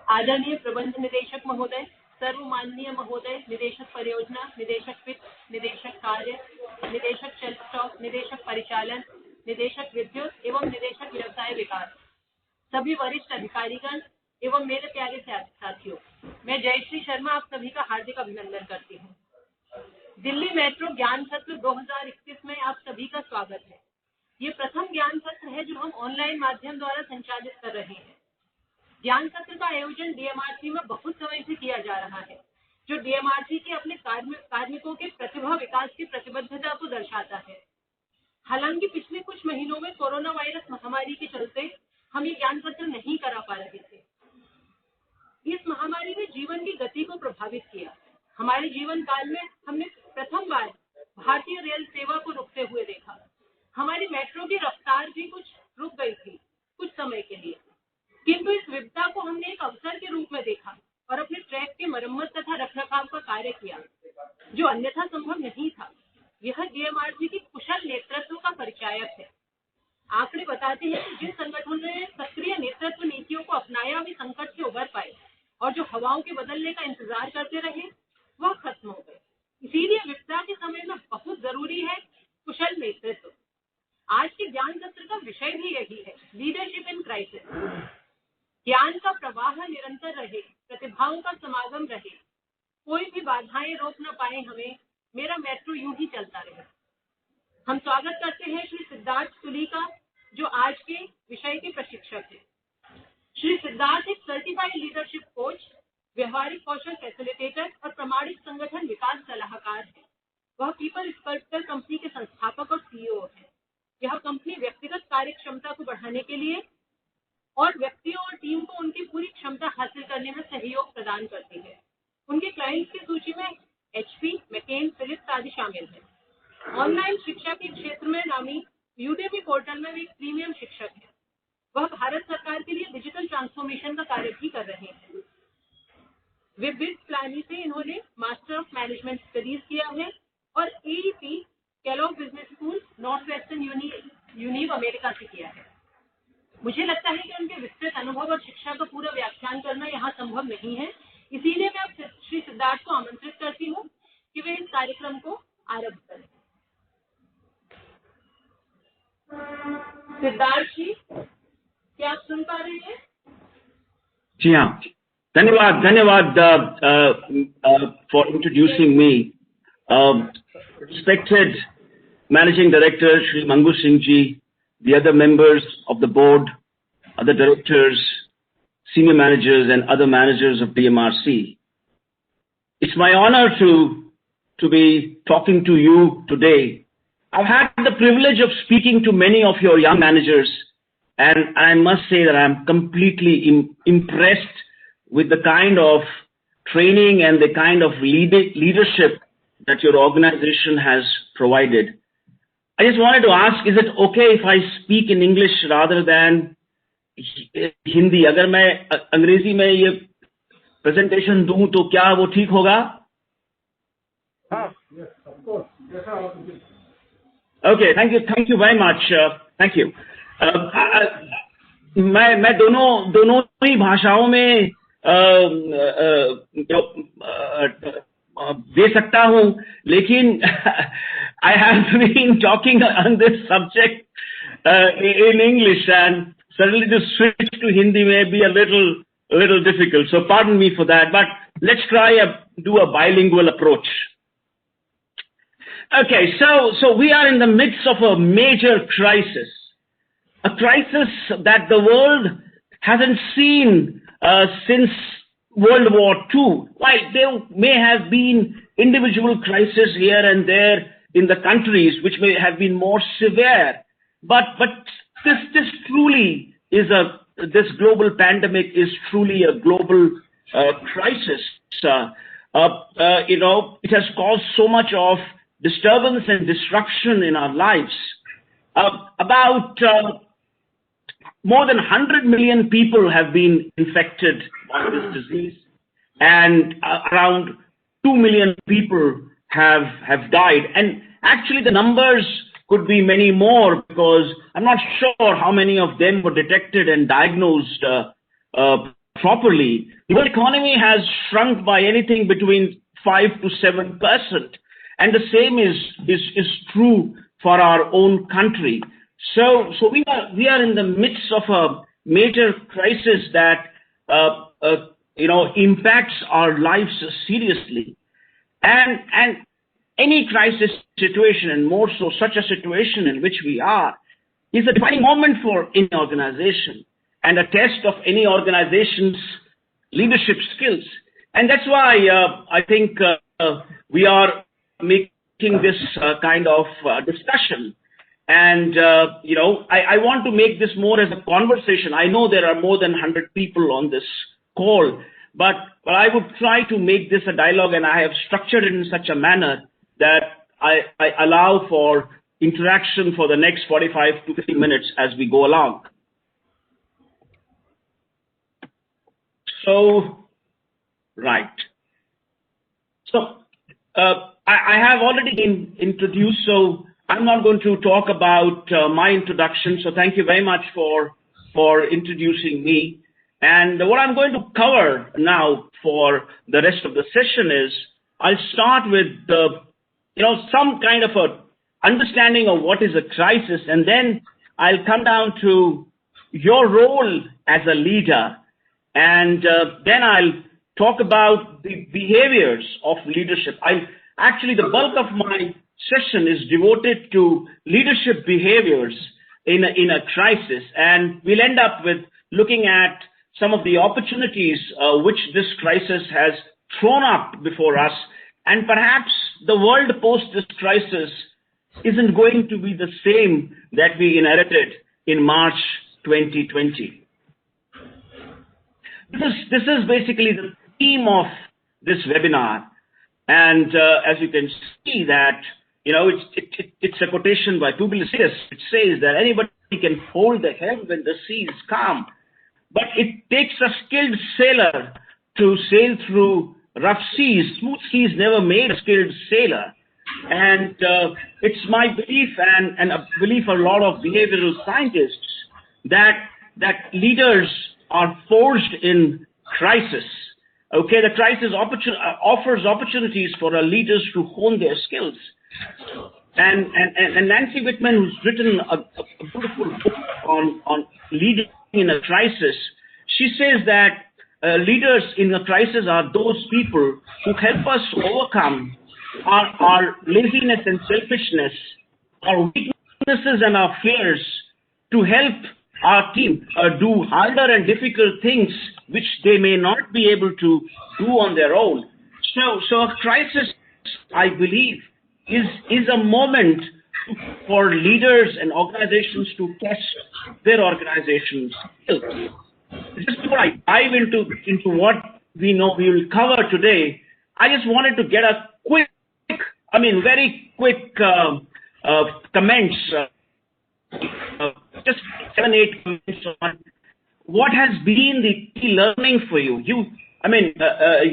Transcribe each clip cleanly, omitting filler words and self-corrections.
आदरणीय प्रबंध निदेशक महोदय, सर्वमाननीय महोदय, निदेशक परियोजना, निदेशक वित्त, निदेशक कार्य, निदेशक शेल्फ स्टॉक, निदेशक परिचालन, निदेशक विद्युत एवं निदेशक व्यवसाय विकास, सभी वरिष्ठ अधिकारीगण एवं मेरे प्यारे साथियों, मैं जयश्री शर्मा आप सभी का हार्दिक अभिनंदन करती हूँ। दिल्ली मेट्रो ज्ञान सत्र 2021 में आप सभी का स्वागत है। ये प्रथम ज्ञान सत्र है जो हम ऑनलाइन माध्यम द्वारा संचालित कर रहे हैं। ज्ञान सत्र का आयोजन DMRC में बहुत समय से किया जा रहा है, जो DMRC के अपने कार्मिकों के प्रतिभा विकास की प्रतिबद्धता को दर्शाता है। हालांकि पिछले कुछ महीनों में कोरोना वायरस महामारी के चलते हम ये ज्ञान सत्र नहीं करा पा रहे थे। इस महामारी ने जीवन की गति को प्रभावित किया। हमारे जीवन काल में हमने प्रथम बार भारतीय रेल सेवा को रुकते हुए देखा। हमारी मेट्रो की रफ्तार भी कुछ रुक गई थी कुछ समय के लिए, किंतु इस विपदा को हमने एक अवसर के रूप में देखा और अपने ट्रैक की मरम्मत तथा रखरखाव का कार्य किया, जो अन्यथा संभव नहीं था। यह DMRC की कुशल नेतृत्व का परिचायक है। आंकड़े बताते हैं कि जिन संगठनों ने सक्रिय नेतृत्व नीतियों को अपनाया वे संकट से उबर पाए और जो हवाओं के बदलने का इंतजार करते रहे वह खत्म हो गए। इसीलिए विपदा के समय में बहुत जरूरी है कुशल नेतृत्व। आज के ज्ञान सत्र का विषय भी यही है, लीडरशिप इन क्राइसिस। ज्ञान का प्रवाह निरंतर रहे, प्रतिभाओं का समागम रहे, कोई भी बाधाएं रोक न पाए हमें, मेरा मेट्रो यूं ही चलता रहे। हम स्वागत करते हैं श्री सिद्धार्थ सुली का, जो आज के विषय के प्रशिक्षक हैं। श्री सिद्धार्थ एक सर्टिफाइड लीडरशिप कोच, व्यवहारिक कौशल फैसिलिटेटर और प्रमाणित संगठन विकास सलाहकार हैं। वह पीपल स्कल्पटर कंपनी के संस्थापक और CEO हैं। यह कंपनी व्यक्तिगत कार्य क्षमता को बढ़ाने के लिए और व्यक्तियों और टीम को उनकी पूरी क्षमता हासिल करने में सहयोग प्रदान करती है। उनके क्लाइंट्स की सूची में HP, मैकेन, फिलिप्स आदि शामिल हैं। ऑनलाइन शिक्षा के क्षेत्र में नामी यूडेमी पोर्टल में वे एक प्रीमियम शिक्षक हैं। वह भारत सरकार के लिए डिजिटल ट्रांसफॉर्मेशन का कार्य भी कर रहे हैं। विविध प्लानी से इन्होंने मास्टर ऑफ मैनेजमेंट स्टडीज किया है और AEP Kellogg business school north western univ America से किया है। मुझे लगता है कि उनके विस्तृत अनुभव और शिक्षा का पूरा व्याख्यान करना यहाँ संभव नहीं है, इसीलिए मैं अब श्री सिद्धार्थ को आमंत्रित करती हूँ कि वे इस कार्यक्रम को आरंभ करें। सिद्धार्थ जी, क्या आप सुन पा रहे हैं? जी हाँ, धन्यवाद for introducing me. Respected Managing Director Shri Mangu Singh Ji, the other members of the board, other directors, senior managers and other managers of DMRC. It's my honor to be talking to you today. I've had the privilege of speaking to many of your young managers, and I must say that I'm completely impressed with the kind of training and the kind of leadership that your organization has provided. I just wanted to ask, is it okay if I speak in English rather than Hindi? अगर मैं अंग्रेजी में ये presentation दूं तो क्या वो ठीक होगा? Yes, of course. Yes, sir. Okay, thank you very much. Thank you. मैं दोनों ही भाषाओं में दे सकता हूँ, लेकिन I have been talking on this subject in English, and suddenly to switch to Hindi may be a little difficult. So pardon me for that, but let's try do a bilingual approach. Okay, so we are in the midst of a major crisis, a crisis that the world hasn't seen since World War II. While there may have been individual crises here and there in the countries which may have been more severe, but this truly is this global pandemic is truly a global crisis. It has caused so much of disturbance and disruption in our lives. About more than 100 million people have been infected by this disease, and around 2 million people have died. And actually the numbers could be many more, because I'm not sure how many of them were detected and diagnosed properly, the world economy has shrunk by anything between 5 to 7%. And the same is true for our own country. So we are in the midst of a major crisis that impacts our lives seriously, and any crisis situation, and more so such a situation in which we are, is a defining moment for any organization and a test of any organization's leadership skills. And that's why I think we are making this kind of discussion. And, I want to make this more as a conversation. I know there are more than 100 people on this call, but I would try to make this a dialogue, and I have structured it in such a manner that I allow for interaction for the next 45 to 50 minutes as we go along. So, right. So, I have already been introduced, so I'm not going to talk about my introduction. So thank you very much for introducing me. And what I'm going to cover now for the rest of the session is I'll start with some kind of a understanding of what is a crisis, and then I'll come down to your role as a leader, and then I'll talk about the behaviors of leadership. Actually, the bulk of my session is devoted to leadership behaviors in a crisis, and we'll end up with looking at some of the opportunities which this crisis has thrown up before us, and perhaps the world post this crisis isn't going to be the same that we inherited in March 2020. This is basically the theme of this webinar, and as you can see that, it's a quotation by Publius. It says that anybody can hold the helm when the sea is calm, but it takes a skilled sailor to sail through rough seas. Smooth seas never made a skilled sailor. And it's my belief and a belief of a lot of behavioral scientists that leaders are forged in crisis. Okay, the crisis offers opportunities for our leaders to hone their skills. And Nancy Whitman, who's written a beautiful book on leading in a crisis, she says that leaders in a crisis are those people who help us overcome our laziness and selfishness, our weaknesses and our fears, to help our team do harder and difficult things which they may not be able to do on their own. So a crisis, I believe, is a moment for leaders and organizations to test their organization's skills. Just before I dive into what we know we will cover today, I just wanted to get a very quick comments, just 7-8 comments on what has been the key learning for you.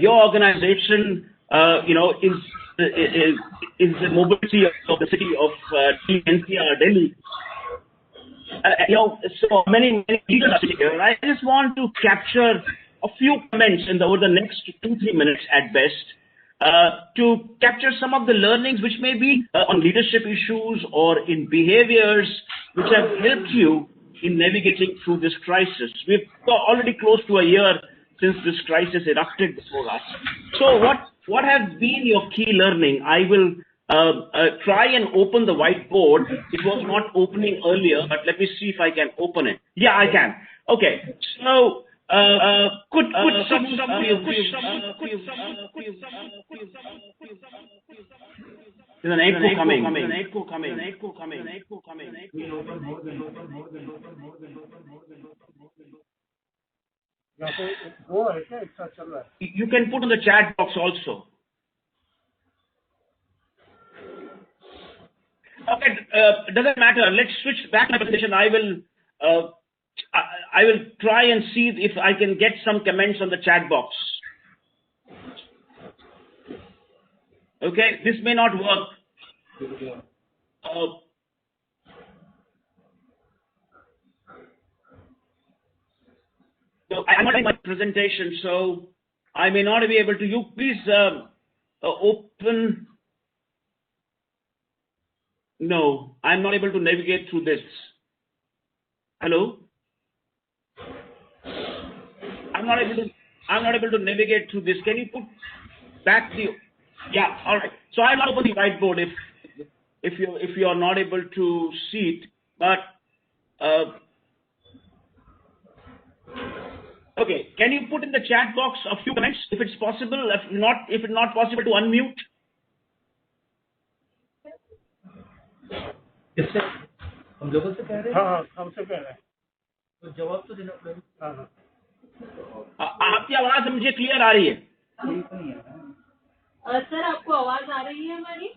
Your organization, is the mobility of the city of NCR, Delhi. So many leaders are sitting here, and I just want to capture a few comments over the next 2-3 minutes at best, to capture some of the learnings which may be on leadership issues or in behaviors which have helped you in navigating through this crisis. We've already close to a year since this crisis erupted before us. So what has been your key learning? I will try and open the whiteboard. It was not opening earlier, but let me see if I can open it. Yeah, I can. Okay. So there's an echo coming. Yeah, so go ahead, it's चल रहा है. You can put in the chat box also. Okay, doesn't matter. Let's switch back to my presentation. I will try and see if I can get some comments on the chat box. Okay, this may not work. So I'm not in my presentation, so I may not be able to. You please open. No, I'm not able to navigate through this. Hello? I'm not able to navigate through this. Can you put back the? Yeah, all right. So I'll open the whiteboard if you are not able to see it. But okay, can you put in the chat box a few comments if it's possible? If it's not possible, to unmute. किससे हम लोगों से कह रहे हैं हाँ हमसे कह रहे हैं तो जवाब तो देना पड़ेगा हाँ आपकी आवाज मुझे क्लियर आ रही है? ठीक नहीं है सर आपको आवाज आ रही है हमारी?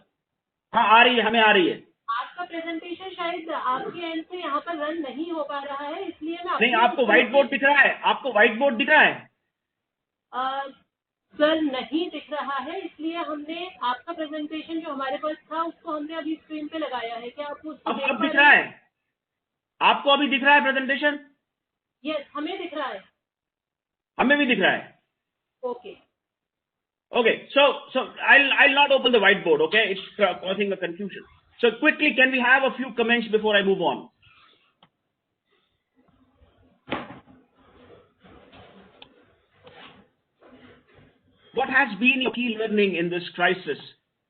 हाँ आ रही है, हमें आ रही है। आपका प्रेजेंटेशन शायद आपके एंड से यहाँ पर रन नहीं हो पा रहा है, इसलिए मैं नहीं, आपको व्हाइट बोर्ड दिख रहा है? आपको व्हाइट बोर्ड दिख रहा है? सर नहीं दिख रहा है, इसलिए हमने आपका प्रेजेंटेशन जो हमारे पास था उसको हमने अभी स्क्रीन पे लगाया है। क्या आपको उसको देख अब पा दिख रहे रहा हैं? है? आपको अभी दिख रहा है प्रेजेंटेशन? यस, हमें दिख रहा है। हमें भी दिख रहा है। Okay Okay, so I'll not open the whiteboard. Okay, it's causing a confusion. So quickly, can we have a few comments before I move on? What has been your key learning in this crisis?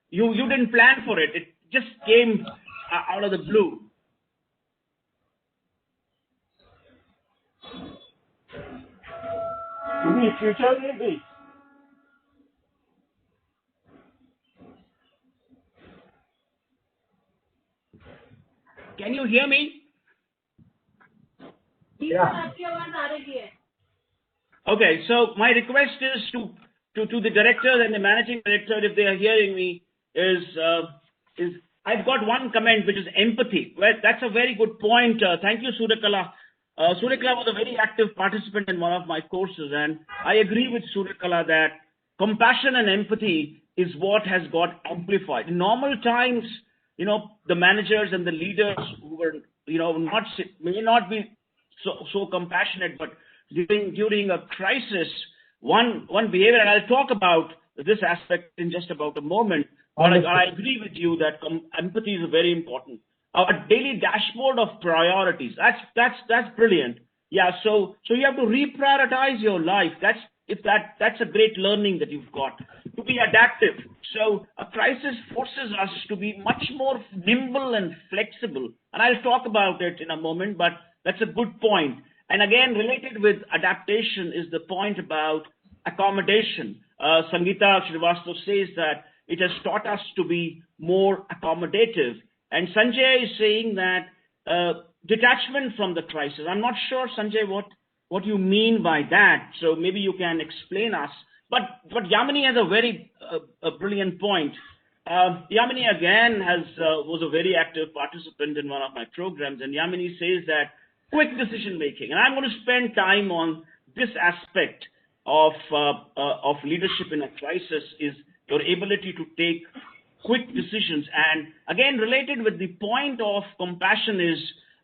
You didn't plan for it. It just came out of the blue. Future में भी Can you hear me? आपकी आवाज आ रही है। Okay, so my request is to the directors and the managing director, if they are hearing me, is I've got one comment which is empathy. Well, that's a very good point. Thank you, Suryakala. Suryakala was a very active participant in one of my courses, and I agree with Suryakala that compassion and empathy is what has got amplified. In normal times, the managers and the leaders who were, may not be so compassionate, but during a crisis, one behavior, and I'll talk about this aspect in just about a moment, but I agree with you that empathy is very important. Our daily dashboard of priorities, that's brilliant. Yeah, so you have to reprioritize your life. That's a great learning that you've got. To be adaptive. So a crisis forces us to be much more nimble and flexible. And I'll talk about it in a moment, but that's a good point. And again, related with adaptation is the point about accommodation. Sangeeta Srivastava says that it has taught us to be more accommodative. And Sanjay is saying that detachment from the crisis. I'm not sure, Sanjay, what you mean by that. So maybe you can explain us. But Yamini has a very brilliant point. Yamini again was a very active participant in one of my programs, and Yamini says that quick decision making, and I'm going to spend time on this aspect of leadership in a crisis, is your ability to take quick decisions. And again, related with the point of compassion is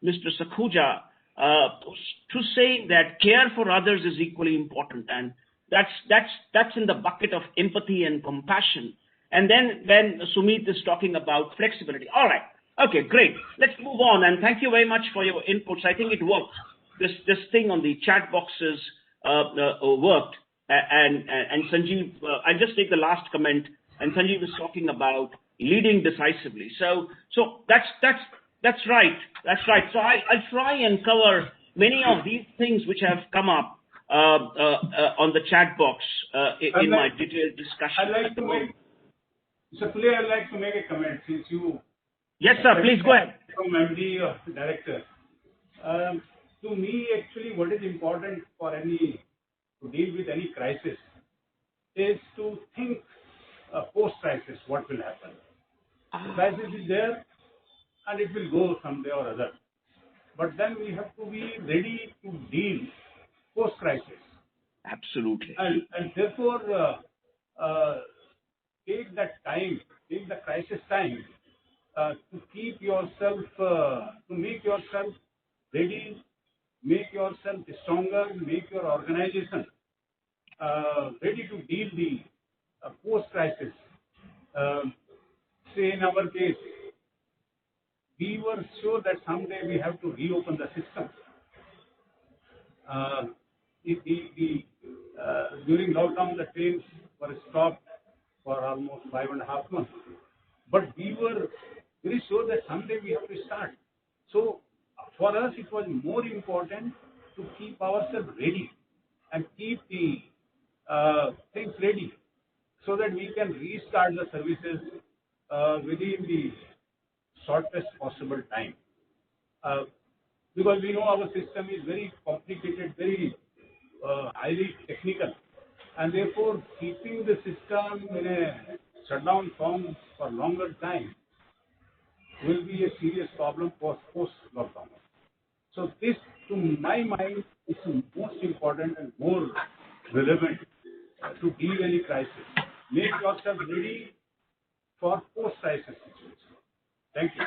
Mr. Sakhuja to saying that care for others is equally important, and that's in the bucket of empathy and compassion. And then when Sumit is talking about flexibility. All right. Okay, great. Let's move on. And thank you very much for your inputs. I think it worked. This thing on the chat boxes worked. And Sanjeev, I'll just take the last comment. And Sanjeev is talking about leading decisively. So that's right. That's right. So I'll try and cover many of these things which have come up on the chat box in my detailed discussion. I'd like to make a comment since you. Yes, sir. Please go ahead. From MD or director. To me, actually, what is important for to deal with any crisis is to think post-crisis, what will happen. The crisis is there and it will go someday or other. But then we have to be ready to deal post-crisis. Absolutely. And therefore, take that time, take the crisis time to keep yourself, to make yourself ready make yourself stronger, make your organization ready to deal the post-crisis. Say in our case, we were sure that someday we have to reopen the system. During lockdown, the trains were stopped for almost 5.5 months. But we were very sure that someday we have to start. So for us, it was more important to keep ourselves ready and keep the things ready so that we can restart the services within the shortest possible time. Because we know our system is very complicated, very highly technical, and therefore keeping the system in a shutdown form for longer time will be a serious problem for post-lockdown. So this, to my mind, is most important and more relevant to deal any crisis. Make yourself ready for post-crisis situation. Thank you.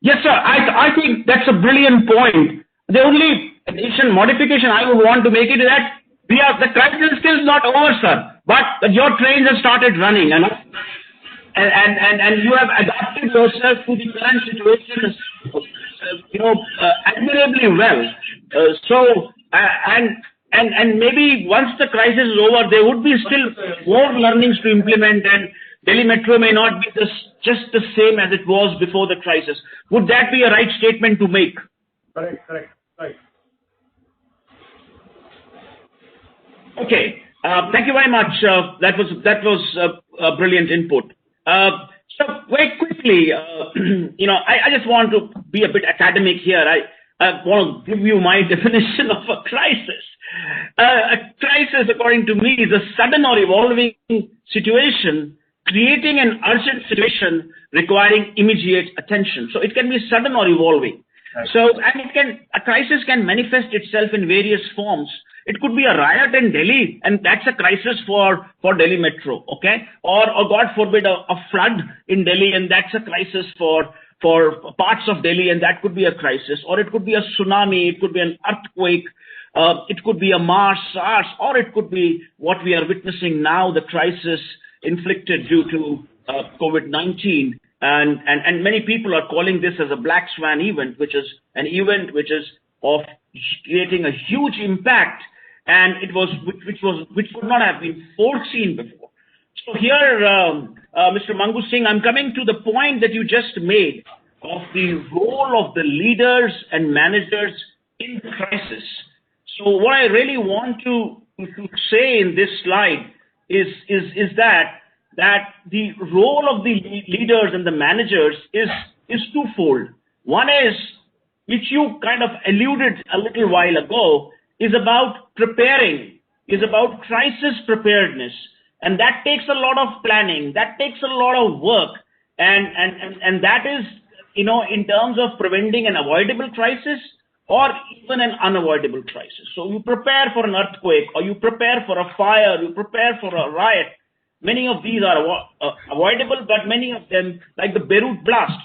Yes, sir. I think that's a brilliant point. The only addition, modification I would want to make it is that the crisis is still not over, sir. But your trains have started running, and you have adapted yourself to the current situation, admirably well. And maybe once the crisis is over, there would be still more learnings to implement, and Delhi Metro may not be just the same as it was before the crisis. Would that be a right statement to make? Correct. Right. Okay. Thank you very much. That was a brilliant input. So very quickly, I just want to be a bit academic here. I want to give you my definition of a crisis. A crisis, according to me, is a sudden or evolving situation creating an urgent situation requiring immediate attention. So it can be sudden or evolving. Right. So, and a crisis can manifest itself in various forms. It could be a riot in Delhi, and that's a crisis for Delhi Metro, okay? Or God forbid, a flood in Delhi, and that's a crisis for parts of Delhi, and that could be a crisis. Or it could be a tsunami, it could be an earthquake, it could be a SARS, or it could be what we are witnessing now, the crisis inflicted due to COVID-19. And many people are calling this as a black swan event, which is an event which is of creating a huge impact, and which would not have been foreseen before. So here, Mr. Mangu Singh, I'm coming to the point that you just made of the role of the leaders and managers in the crisis. So what I really want to say in this slide is that the role of the leaders and the managers is twofold. One is, which you kind of alluded a little while ago, is about preparing, is about crisis preparedness. And that takes a lot of planning, that takes a lot of work. And that is, in terms of preventing an avoidable crisis or even an unavoidable crisis. So you prepare for an earthquake, or you prepare for a fire, you prepare for a riot. Many of these are avoidable, but many of them, like the Beirut blast,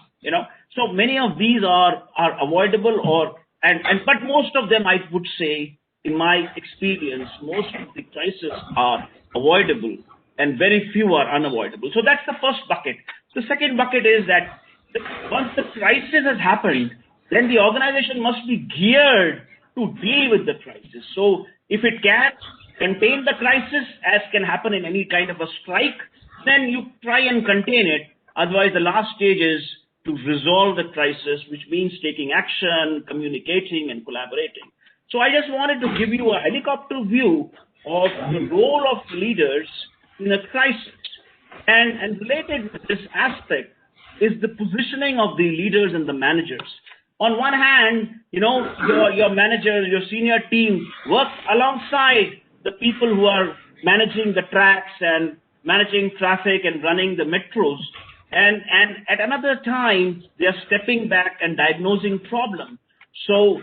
so many of these are avoidable, but most of them, I would say, in my experience, most of the crises are avoidable and very few are unavoidable. So that's the first bucket. The second bucket is that once the crisis has happened, then the organization must be geared to deal with the crisis. So if it can contain the crisis, as can happen in any kind of a strike, then you try and contain it. Otherwise, the last stage is to resolve the crisis, which means taking action, communicating, and collaborating. So I just wanted to give you a helicopter view of the role of leaders in a crisis. And related with this aspect is the positioning of the leaders and the managers. On one hand, your manager, your senior team works alongside the people who are managing the tracks and managing traffic and running the metros. And at another time, they are stepping back and diagnosing problem. So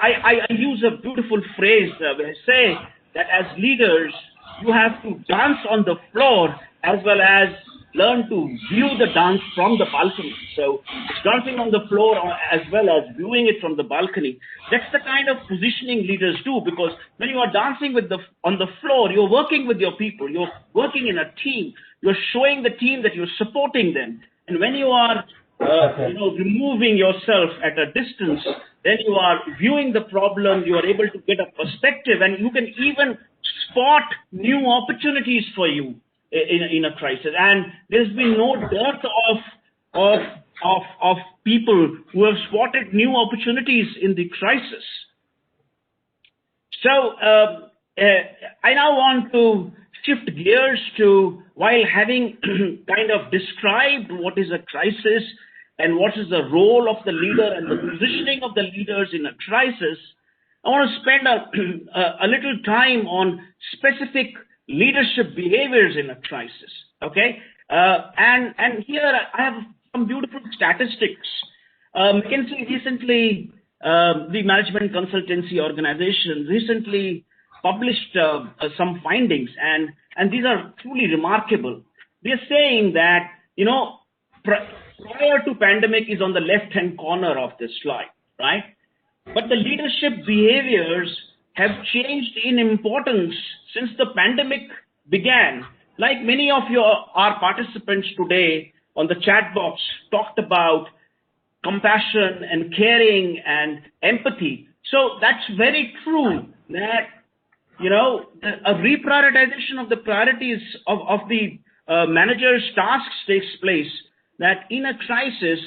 I use a beautiful phrase where I say that as leaders, you have to dance on the floor as well as learn to view the dance from the balcony. So it's dancing on the floor as well as viewing it from the balcony. That's the kind of positioning leaders do, because when you are dancing on the floor, you're working with your people, you're working in a team, you're showing the team that you're supporting them. And when you are removing yourself at a distance, then you are viewing the problem, you are able to get a perspective, and you can even spot new opportunities for you in a crisis. And there's been no dearth of people who have spotted new opportunities in the crisis. So I now want to shift gears to, while having kind of described what is a crisis and what is the role of the leader and the positioning of the leaders in a crisis, I want to spend a little time on specific leadership behaviors in a crisis. Okay, and here I have some beautiful statistics. McKinsey recently, the management consultancy organization, recently published some findings, and these are truly remarkable. They're saying that, prior to pandemic is on the left-hand corner of this slide, right? But the leadership behaviors have changed in importance since the pandemic began. Like many of our participants today on the chat box talked about compassion and caring and empathy. So that's very true that, a reprioritization of the priorities of the manager's tasks takes place, that in a crisis,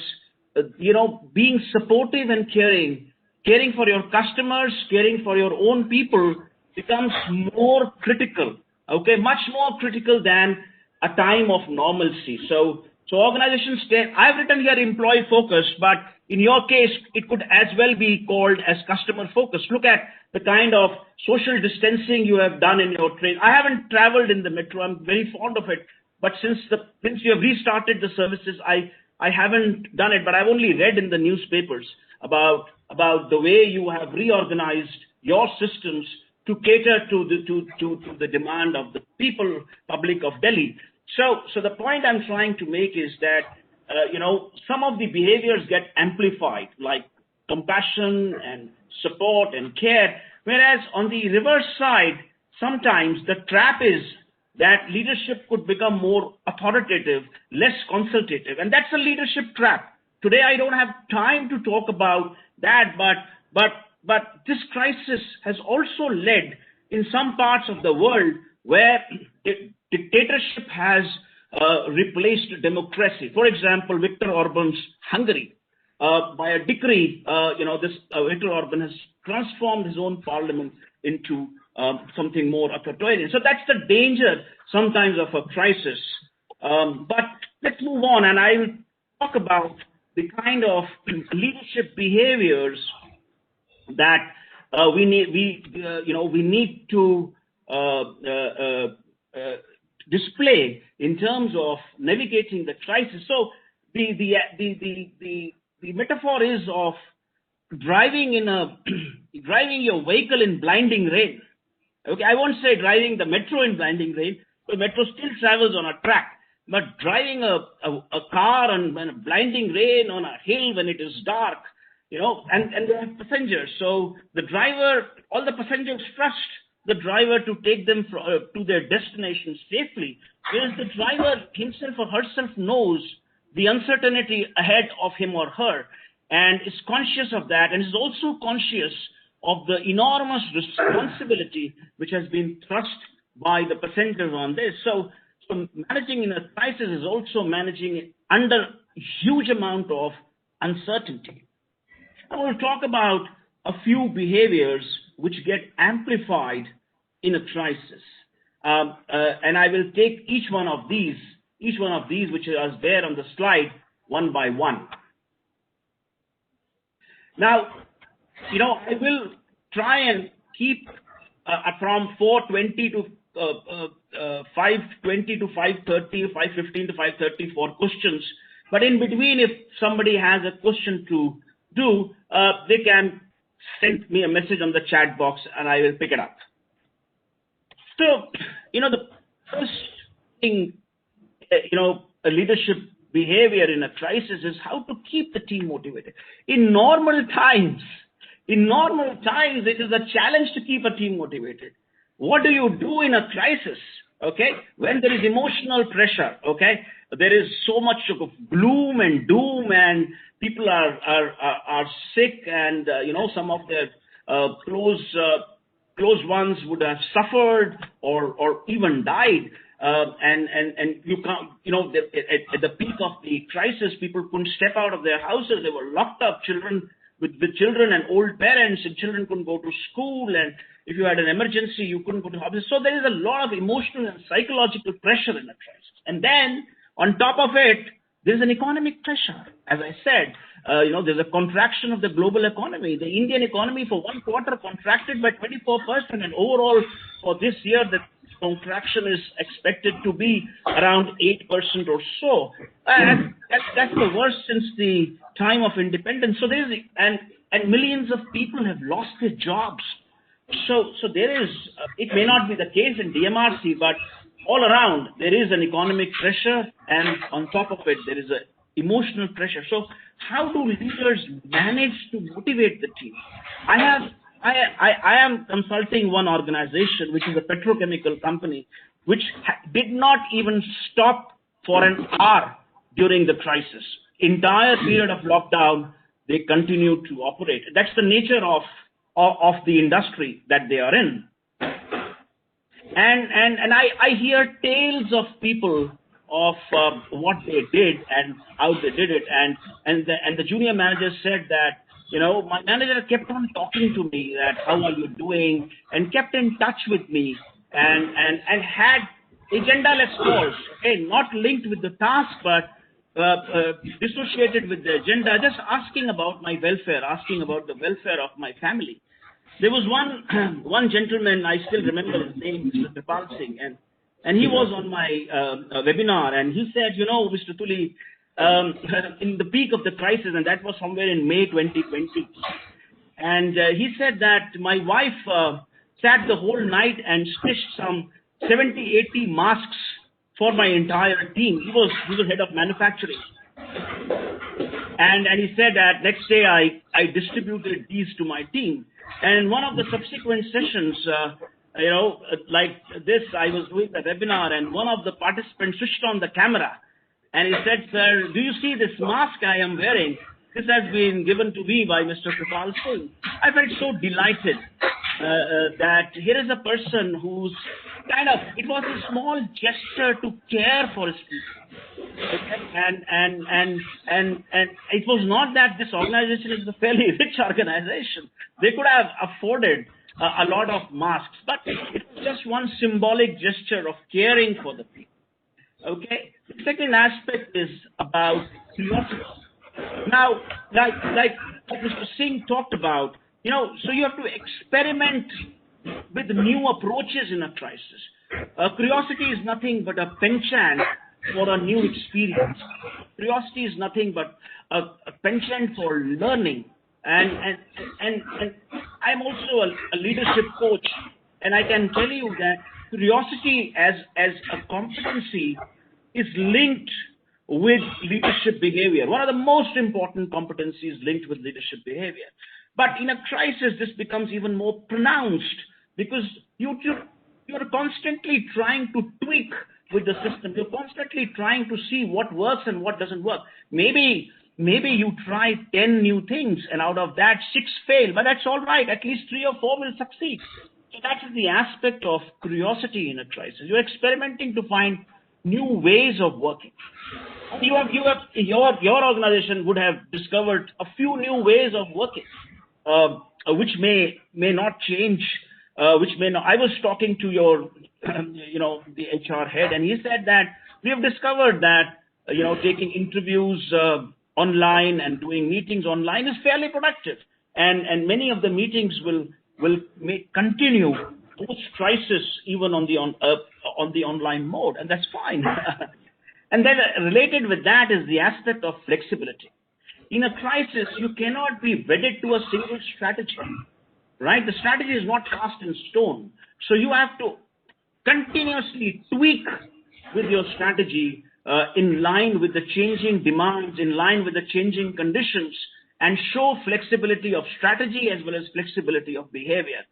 being supportive and caring for your customers, caring for your own people becomes more critical, okay, much more critical than a time of normalcy. So organizations, I've written here employee focused, but in your case, it could as well be called as customer focused. Look at the kind of social distancing you have done in your train. I haven't traveled in the metro. I'm very fond of it. But since you have restarted the services, I haven't done it, but I've only read in the newspapers about the way you have reorganized your systems to cater to the demand of the public of Delhi. So the point I'm trying to make is that, some of the behaviors get amplified, like compassion and support and care, whereas on the reverse side, sometimes the trap is that leadership could become more authoritative, less consultative, and that's a leadership trap. Today, I don't have time to talk about that, but this crisis has also led in some parts of the world where dictatorship has replaced democracy. For example, Viktor Orban's Hungary, by a decree, Viktor Orban has transformed his own parliament into something more authoritarian. So that's the danger sometimes of a crisis. But let's move on, and I will talk about the kind of leadership behaviors that we need to display in terms of navigating the crisis. So the metaphor is of driving your vehicle in blinding rain. Okay, I won't say driving the metro in blinding rain, because metro still travels on a track. But driving a car on blinding rain on a hill when it is dark, and they have passengers. So all the passengers trust the driver to take them to their destination safely, whereas the driver himself or herself knows the uncertainty ahead of him or her and is conscious of that, and is also conscious of the enormous responsibility which has been thrust by the passengers on this. So managing in a crisis is also managing under huge amount of uncertainty. I want to talk about a few behaviors which get amplified in a crisis. And I will take each one of these which is there on the slide one by one. Now, I will try and keep from 4:20 to 5:20 to 5:30, 5:15 to 5:30 for questions. But in between, if somebody has a question to do, they can send me a message on the chat box and I will pick it up. So, the first thing, leadership behavior in a crisis is how to keep the team motivated. In normal times, it is a challenge to keep a team motivated. What do you do in a crisis? Okay, when there is emotional pressure, okay, there is so much of gloom and doom, and people are sick, and some of their close ones would have suffered or even died. And you can't, at the peak of the crisis, people couldn't step out of their houses. They were locked up, children with children and old parents, and children couldn't go to school. And if you had an emergency, you couldn't go to office. So there is a lot of emotional and psychological pressure in a crisis. And then on top of it, there's an economic pressure. As I said, there's a contraction of the global economy. The Indian economy for one quarter contracted by 24%, and overall for this year, the contraction is expected to be around 8% or so. That's the worst since the time of independence. So and millions of people have lost their jobs. So there is, it may not be the case in DMRC, but all around there is an economic pressure, and on top of it there is an emotional pressure. So how do leaders manage to motivate the team? I am consulting one organization, which is a petrochemical company, which did not even stop for an hour during the crisis. Entire period of lockdown, they continued to operate. That's the nature of the industry that they are in. And I hear tales of people of what they did and how they did it. And the junior manager said that, my manager kept on talking to me that how are you doing, and kept in touch with me, and had agendaless calls, okay, not linked with the task, but dissociated with the agenda, just asking about my welfare, asking about the welfare of my family. There was one gentleman, I still remember his name, Mr. Kripal Singh, and he was on my webinar, and he said, Mr. Tuli, in the peak of the crisis, and that was somewhere in May 2020, and he said that my wife sat the whole night and stitched some 70-80 masks for my entire team. He was head of manufacturing. And he said that next day I distributed these to my team. And in one of the subsequent sessions, like this, I was doing the webinar, and one of the participants switched on the camera, and he said, "Sir, do you see this mask I am wearing? This has been given to me by Mr. Kripal Singh." I felt so delighted that here is a person who's it was a small gesture to care for his people. Okay? And it was not that this organization is a fairly rich organization. They could have afforded a lot of masks, but it was just one symbolic gesture of caring for the people. Okay? The second aspect is about curiosity. Now, like Mr. Singh talked about, so you have to experiment with new approaches in a crisis. Curiosity is nothing but a penchant for a new experience. Curiosity is nothing but a penchant for learning. And I'm also a leadership coach, and I can tell you that curiosity as a competency is linked with leadership behavior. One of the most important competencies linked with leadership behavior. But in a crisis, this becomes even more pronounced, because you're constantly trying to tweak with the system. You're constantly trying to see what works and what doesn't work. Maybe you try 10 new things, and out of that 6 fail, but that's all right. At least 3 or 4 will succeed. So that's the aspect of curiosity in a crisis. You're experimenting to find new ways of working. Your organization would have discovered a few new ways of working, which may not change. Which may not. I was talking to the HR head, and he said that we have discovered that taking interviews online and doing meetings online is fairly productive, and many of the meetings may continue post crisis even on the online mode, and that's fine. And then related with that is the aspect of flexibility. In a crisis, you cannot be wedded to a single strategy, right? The strategy is not cast in stone. So you have to continuously tweak with your strategy in line with the changing demands, in line with the changing conditions, and show flexibility of strategy as well as flexibility of behavior.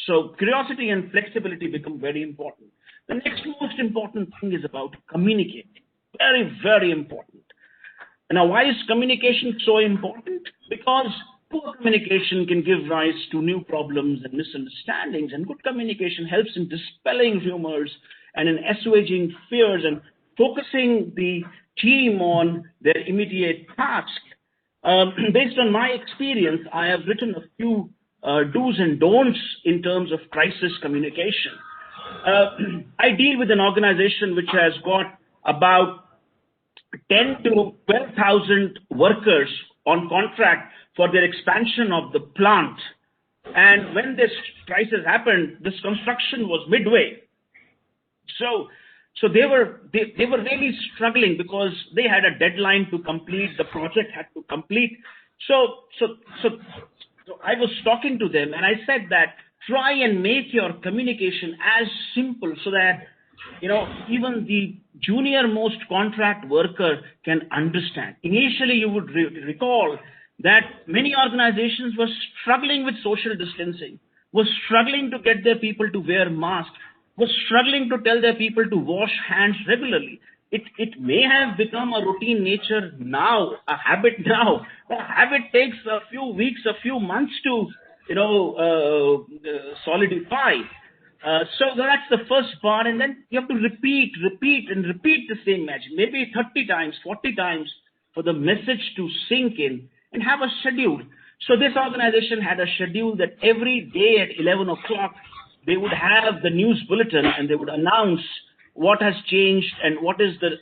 So curiosity and flexibility become very important. The next most important thing is about communicating. Very, very important. Now, why is communication so important? Because poor communication can give rise to new problems and misunderstandings, and good communication helps in dispelling rumors and in assuaging fears and focusing the team on their immediate task. Based on my experience, I have written a few do's and don'ts in terms of crisis communication. I deal with an organization which has got about 10 to 12,000 workers on contract for their expansion of the plant. And when this crisis happened, this construction was midway. So they were really struggling because they had a deadline to complete, the project had to complete. So I was talking to them and I said that try and make your communication as simple so that, you know, even the junior most contract worker can understand. Initially, you would recall that many organizations were struggling with social distancing, were struggling to get their people to wear masks, were struggling to tell their people to wash hands regularly. It may have become a routine nature now, a habit now. The habit takes a few weeks, a few months to, solidify. So that's the first part, and then you have to repeat the same message, maybe 30 times, 40 times for the message to sink in, and have a schedule. So this organization had a schedule that every day at 11 o'clock, they would have the news bulletin and they would announce what has changed and what is the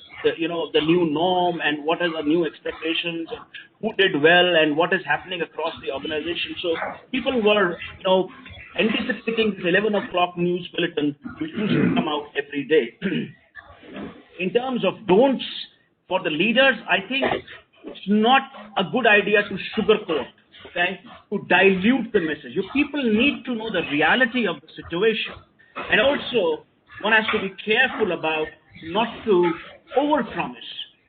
new norm and what are the new expectations and who did well and what is happening across the organization. So people were, anticipating this 11 o'clock news bulletin, which used to come out every day. In terms of don'ts for the leaders, I think it's not a good idea to sugarcoat, to dilute the message. Your people need to know the reality of the situation. And also, one has to be careful about not to overpromise.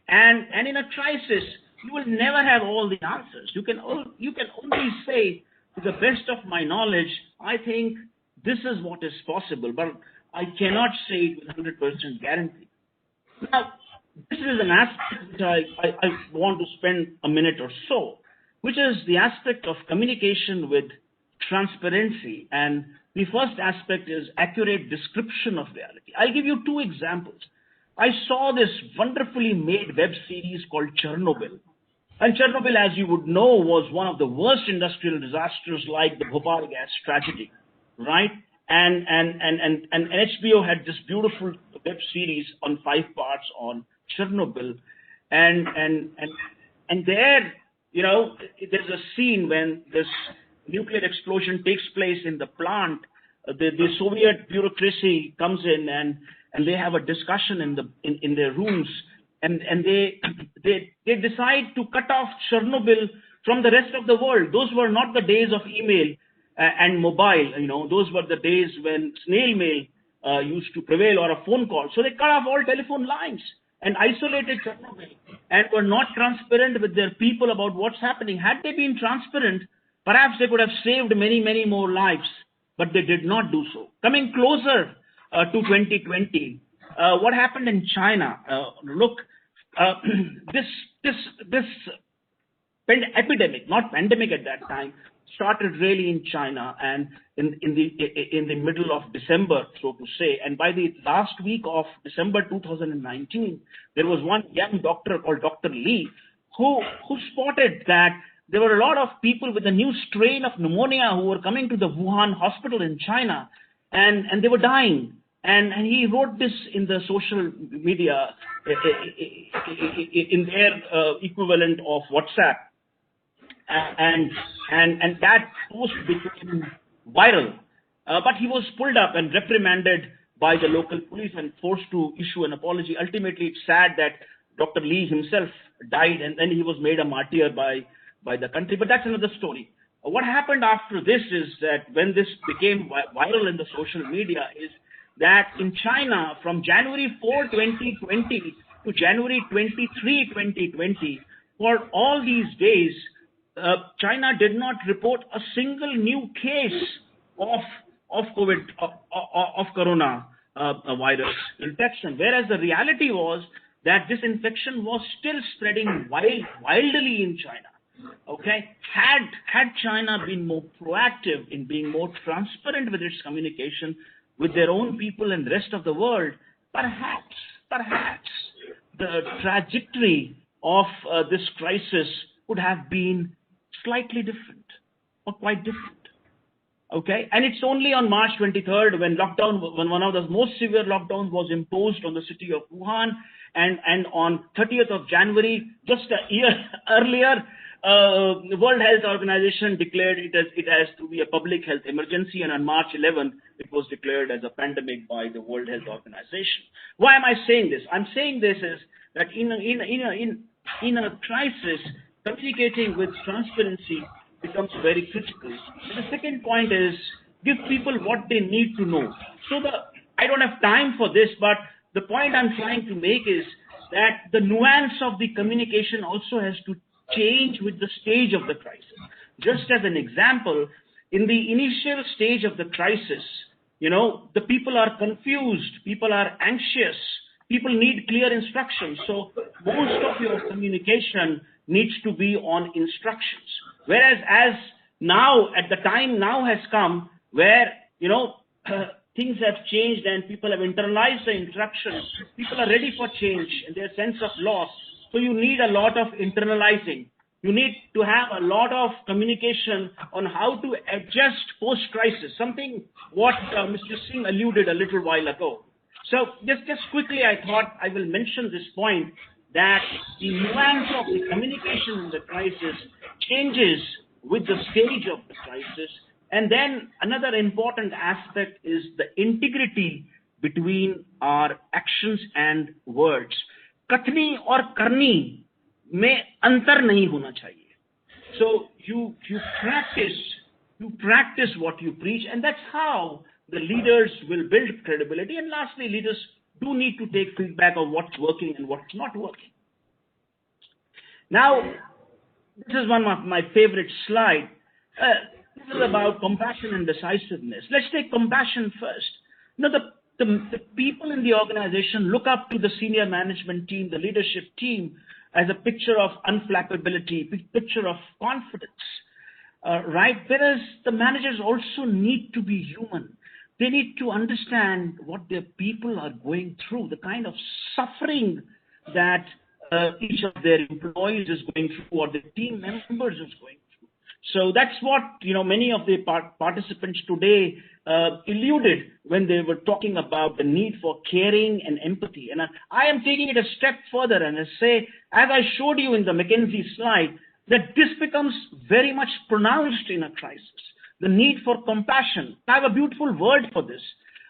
And in a crisis, you will never have all the answers. You can only say, to the best of my knowledge, I think this is what is possible, but I cannot say it with 100% guarantee. Now, this is an aspect which I want to spend a minute or so, which is the aspect of communication with transparency. And the first aspect is accurate description of reality. I'll give you two examples. I saw this wonderfully made web series called Chernobyl. And Chernobyl, as you would know, was one of the worst industrial disasters like the Bhopal gas tragedy, right? And HBO had this beautiful web series on 5 parts on Chernobyl. And there, there's a scene when this nuclear explosion takes place in the plant. The Soviet bureaucracy comes in and they have a discussion in their rooms. And they decide to cut off Chernobyl from the rest of the world. Those were not the days of email and mobile. Those were the days when snail mail used to prevail or a phone call. So they cut off all telephone lines and isolated Chernobyl and were not transparent with their people about what's happening. Had they been transparent, perhaps they could have saved many, many more lives, but they did not do so. Coming closer to 2020, what happened in China? This epidemic, not pandemic at that time, started really in China and in the middle of December, so to say. And by the last week of December 2019, there was one young doctor called Dr. Li who spotted that there were a lot of people with a new strain of pneumonia who were coming to the Wuhan hospital in China, and they were dying. And he wrote this in the social media, in their equivalent of WhatsApp, and that post became viral. But he was pulled up and reprimanded by the local police and forced to issue an apology. Ultimately, it's sad that Dr. Li himself died, and then he was made a martyr by the country. But that's another story. What happened after this is that when this became viral in the social media is that in China, from January 4, 2020 to January 23, 2020, for all these days, China did not report a single new case of COVID, of corona virus infection, whereas the reality was that this infection was still spreading wildly in China. Okay, had China been more proactive in being more transparent with its communication with their own people and the rest of the world, perhaps the trajectory of this crisis would have been slightly different or quite different. Okay, and it's only on March 23rd when one of the most severe lockdowns was imposed on the city of Wuhan, and on 30th of January, just a year earlier, the World Health Organization declared it has to be a public health emergency, and on March 11th, it was declared as a pandemic by the World Health Organization. Why am I saying this? I'm saying this is that in a crisis, communicating with transparency becomes very critical. And the second point is give people what they need to know. So I don't have time for this, but the point I'm trying to make is that the nuance of the communication also has to change with the stage of the crisis. Just as an example, in the initial stage of the crisis, the people are confused, people are anxious, people need clear instructions. So most of your communication needs to be on instructions. Whereas as now, at the time now has come where, things have changed and people have internalized the instructions, people are ready for change and their sense of loss. So you need a lot of internalizing. You need to have a lot of communication on how to adjust post-crisis, something what Mr. Singh alluded a little while ago. So just quickly, I thought I will mention this point, that the nuance of the communication in the crisis changes with the stage of the crisis. And then another important aspect is the integrity between our actions and words. Kathni or karni mein antar nahi hona chahiye. So you practice what you preach, and that's how the leaders will build credibility. And lastly, leaders do need to take feedback of what's working and what's not working. Now, this is one of my favorite slides. This is about compassion and decisiveness. Let's take compassion first. The people in the organization look up to the senior management team, the leadership team, as a picture of unflappability, picture of confidence, right? Whereas the managers also need to be human. They need to understand what their people are going through, the kind of suffering that each of their employees is going through or their team members is going through. So that's what many of the participants today alluded when they were talking about the need for caring and empathy. And I am taking it a step further and I say, as I showed you in the McKinsey slide, that this becomes very much pronounced in a crisis. The need for compassion. I have a beautiful word for this.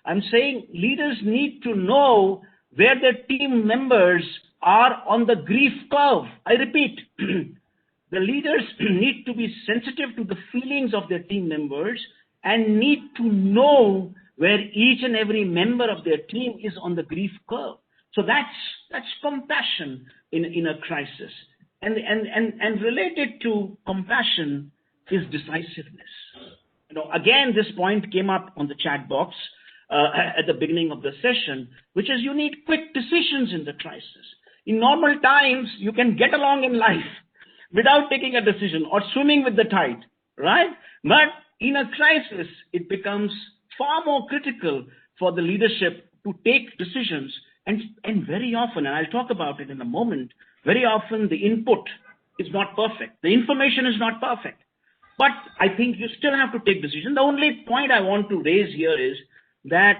I'm saying leaders need to know where their team members are on the grief curve. I repeat, the leaders need to be sensitive to the feelings of their team members and need to know where each and every member of their team is on the grief curve. So that's compassion in a crisis. And related to compassion is decisiveness. Again, this point came up on the chat box at the beginning of the session, which is you need quick decisions in the crisis. In normal times, you can get along in life without taking a decision or swimming with the tide, right? But in a crisis, it becomes far more critical for the leadership to take decisions. And very often, and I'll talk about it in a moment, very often the input is not perfect. The information is not perfect. But I think you still have to take decisions. The only point I want to raise here is that,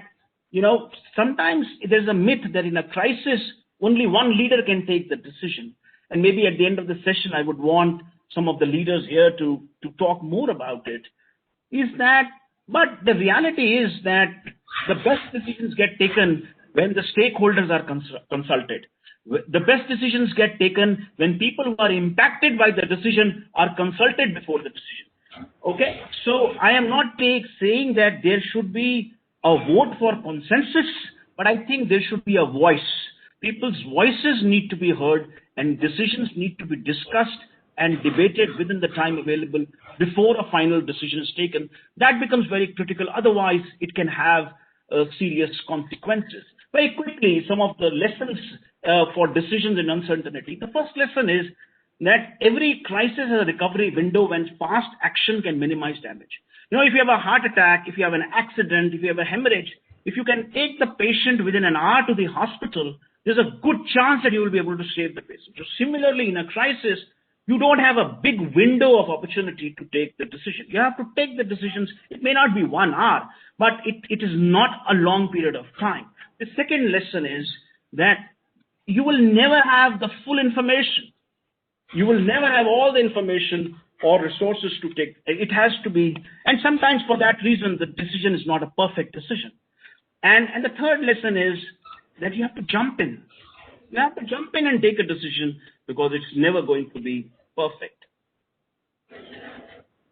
sometimes there's a myth that in a crisis, only one leader can take the decision. And maybe at the end of the session, I would want some of the leaders here to talk more about it. But the reality is that the best decisions get taken when the stakeholders are consulted. The best decisions get taken when people who are impacted by the decision are consulted before the decision. Okay? So I am not saying that there should be a vote for consensus, but I think there should be a voice. people's voices need to be heard and decisions need to be discussed and debated within the time available before a final decision is taken. That becomes very critical. Otherwise, it can have serious consequences. Very quickly, some of the lessons for decisions in uncertainty. The first lesson is that every crisis has a recovery window when fast action can minimize damage. You know, if you have a heart attack, if you have an accident, if you have a hemorrhage, if you can take the patient within an hour to the hospital, there's a good chance that you will be able to save the patient. So similarly, in a crisis, you don't have a big window of opportunity to take the decision. You have to take the decisions. It may not be 1 hour, but it is not a long period of time. The second lesson is that you will never have the full information. You will never have all the information or resources to take. It has to be, and sometimes for that reason, the decision is not a perfect decision. And the third lesson is that you have to jump in. You have to jump in and take a decision because it's never going to be perfect.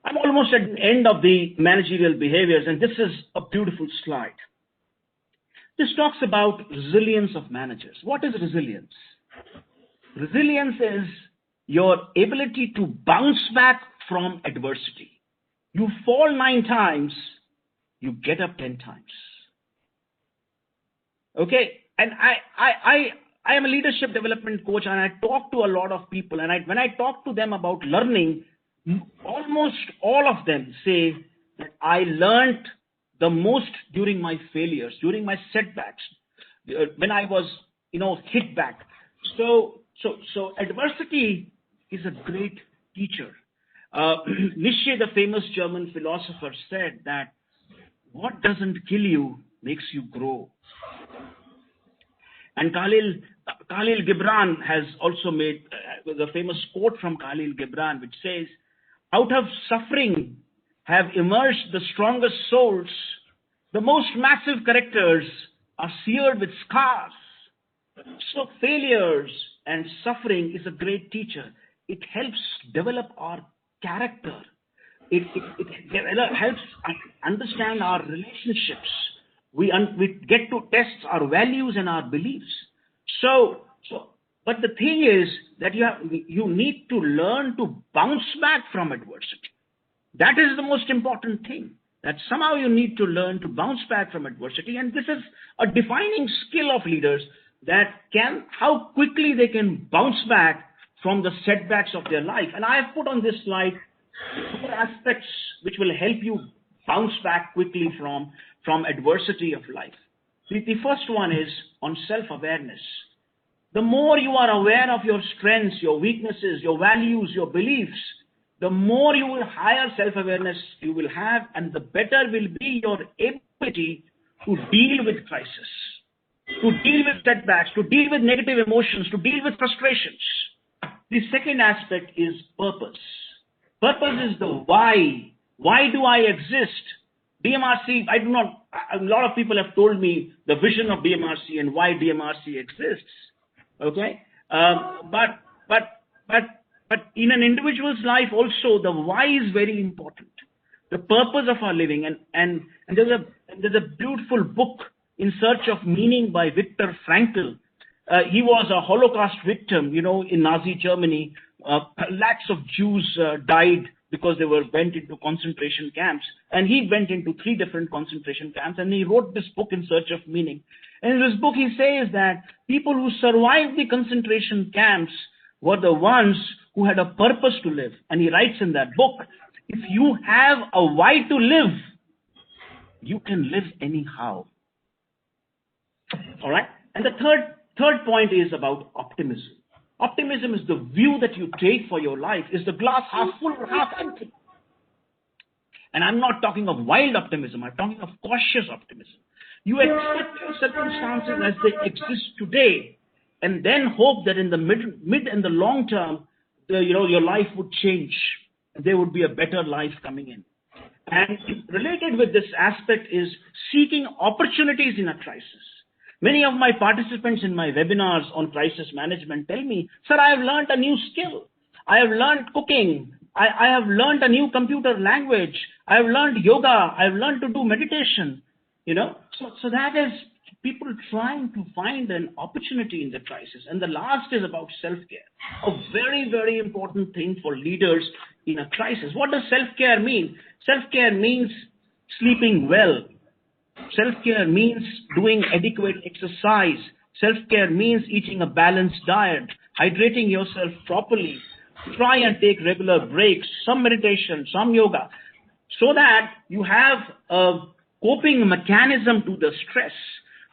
I'm almost at the end of the managerial behaviors, and this is a beautiful slide. This talks about resilience of managers. What is resilience? Resilience is your ability to bounce back from adversity. You fall 9 times, you get up 10 times. Okay, and I am a leadership development coach, and I talk to a lot of people, and when I talk to them about learning, almost all of them say that I learned the most during my failures, during my setbacks, when I was, hit back. So adversity is a great teacher. Nietzsche, the famous German philosopher, said that what doesn't kill you makes you grow. And Khalil Gibran has also made the famous quote from Khalil Gibran, which says, out of suffering have emerged the strongest souls. The most massive characters are seared with scars. So failures and suffering is a great teacher. It helps develop our character. It helps us understand our relationships. We get to test our values and our beliefs. But the thing is that you need to learn to bounce back from adversity. That is the most important thing. That somehow you need to learn to bounce back from adversity, and this is a defining skill of leaders how quickly they can bounce back from the setbacks of their life. And I have put on this slide 4 aspects which will help you bounce back quickly from adversity of life. The first one is on self-awareness. The more you are aware of your strengths, your weaknesses, your values, your beliefs, the more you will higher self-awareness you will have, and the better will be your ability to deal with crisis, to deal with setbacks, to deal with negative emotions, to deal with frustrations. The second aspect is purpose. Purpose is the why. Why do I exist? DMRC, a lot of people have told me the vision of DMRC and why DMRC exists. Okay? But in an individual's life also, the why is very important. The purpose of our living. And there's a beautiful book, In Search of Meaning by Viktor Frankl. He was a Holocaust victim, in Nazi Germany. Lakhs of Jews died because they went into concentration camps. And he went into 3 different concentration camps, and he wrote this book, In Search of Meaning. And in this book, he says that people who survived the concentration camps were the ones who had a purpose to live. And he writes in that book, if you have a why to live, you can live anyhow. All right? And the third point is about optimism. Optimism is the view that you take for your life. Is the glass half full or half empty? And I'm not talking of wild optimism. I'm talking of cautious optimism. You accept your circumstances as they exist today, and then hope that in the mid and the long term, your life would change. There would be a better life coming in. And related with this aspect is seeking opportunities in a crisis. Many of my participants in my webinars on crisis management tell me, sir, I have learned a new skill. I have learned cooking. I have learned a new computer language. I have learned yoga. I have learned to do meditation. So that is people trying to find an opportunity in the crisis. And the last is about self-care, a very, very important thing for leaders in a crisis. What does self-care mean? Self-care means sleeping well. Self-care means doing adequate exercise. Self-care means eating a balanced diet, hydrating yourself properly. Try and take regular breaks, some meditation, some yoga, so that you have a coping mechanism to the stress.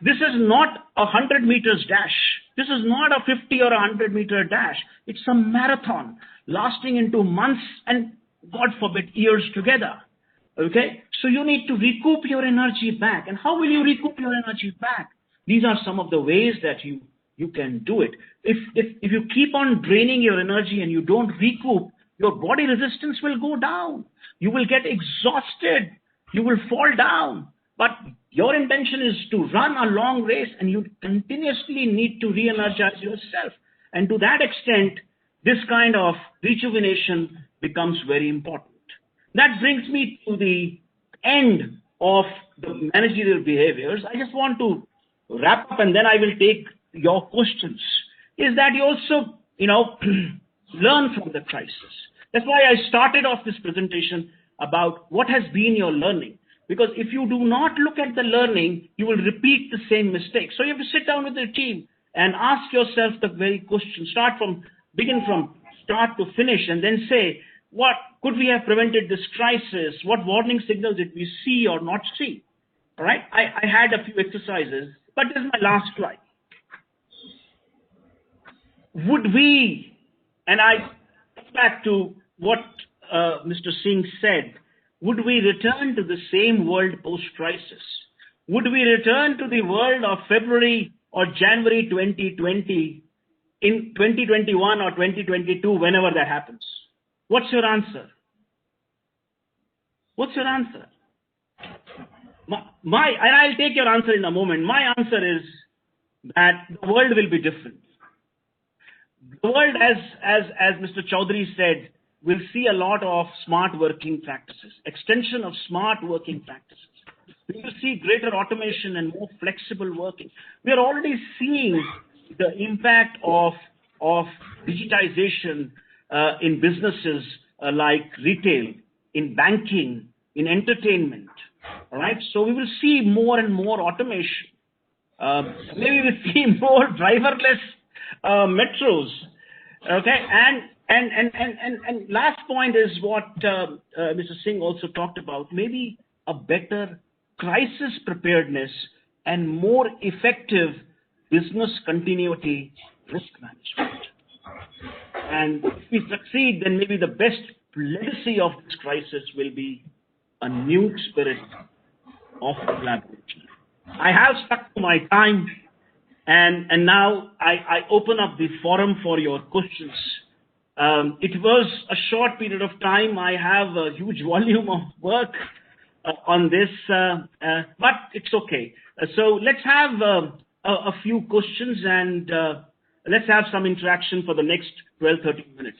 This is not a 100 meters dash. This is not a 50 or a 100 meter dash. It's a marathon lasting into months and, God forbid, years together. Okay? So you need to recoup your energy back. And how will you recoup your energy back? These are some of the ways that you can do it. If you keep on draining your energy and you don't recoup, your body resistance will go down. You will get exhausted. You will fall down. But your intention is to run a long race, and you continuously need to re-energize yourself. And to that extent, this kind of rejuvenation becomes very important. That brings me to the end of the managerial behaviors. I just want to wrap up, and then I will take your questions. Is that you also, learn from the crisis. That's why I started off this presentation about what has been your learning. Because if you do not look at the learning, you will repeat the same mistakes. So you have to sit down with the team and ask yourself the very question. Begin from start to finish, and then say, what could we have prevented this crisis? What warning signals did we see or not see? All right. I had a few exercises, but this is my last slide. Would we, and I go back to what Mr. Singh said, would we return to the same world post-crisis? Would we return to the world of February or January 2020 in 2021 or 2022, whenever that happens? What's your answer? What's your answer? And I'll take your answer in a moment. My answer is that the world will be different. The world, as Mr. Chaudhary said, will see a lot of smart working practices, extension of smart working practices. We will see greater automation and more flexible working. We are already seeing the impact of digitization in businesses like retail, in banking, in entertainment. All right. So we will see more and more automation. Maybe we'll see more driverless metros. Okay. And last point is what Mr. Singh also talked about. Maybe a better crisis preparedness and more effective business continuity risk management. And if we succeed, then maybe the best legacy of this crisis will be a new spirit of collaboration. I have stuck to my time, and now I open up the forum for your questions. It was a short period of time. I have a huge volume of work on this, but it's okay. So let's have a few questions, and let's have some interaction for the next 12-13 minutes.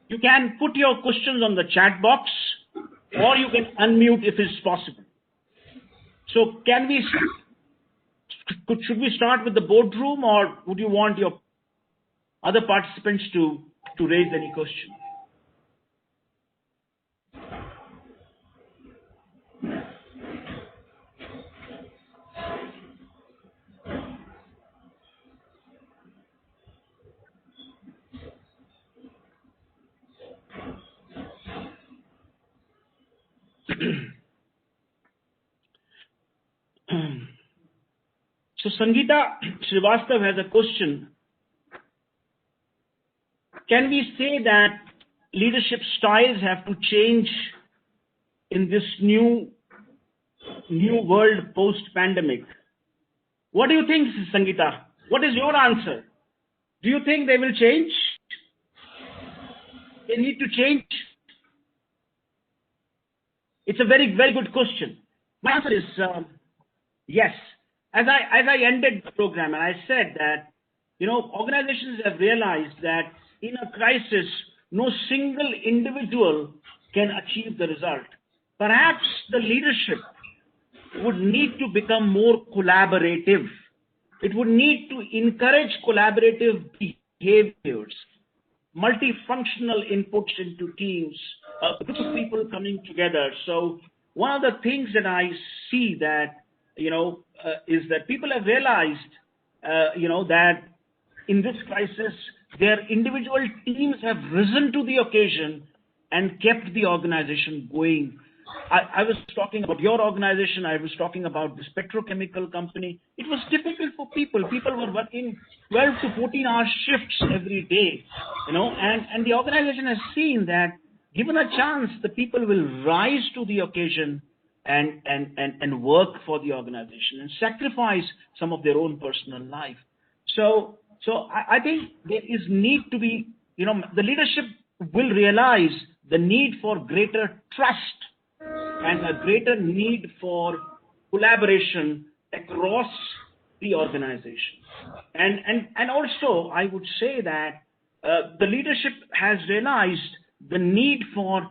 You can put your questions on the chat box, or you can unmute if it's possible. So should we start with the boardroom, or would you want your other participants to raise any question? So Sangeeta Srivastav has a question. Can we say that leadership styles have to change in this new world post-pandemic? What do you think, Sangeeta? What is your answer? Do you think they will change? They need to change? It's a very, very good question. My answer is yes. As I ended the program, and I said that, organizations have realized that in a crisis, no single individual can achieve the result. Perhaps the leadership would need to become more collaborative. It would need to encourage collaborative behaviors, multifunctional inputs into teams, a group of people coming together. So one of the things that I see that, is that people have realized, that in this crisis, their individual teams have risen to the occasion and kept the organization going. I was talking about your organization. I was talking about this petrochemical company. It was difficult for people. People were working 12 to 14-hour shifts every day, and the organization has seen that given a chance, the people will rise to the occasion and work for the organization and sacrifice some of their own personal life. So I think there is need to be, the leadership will realize the need for greater trust and a greater need for collaboration across the organization. And also, I would say that the leadership has realized the need for,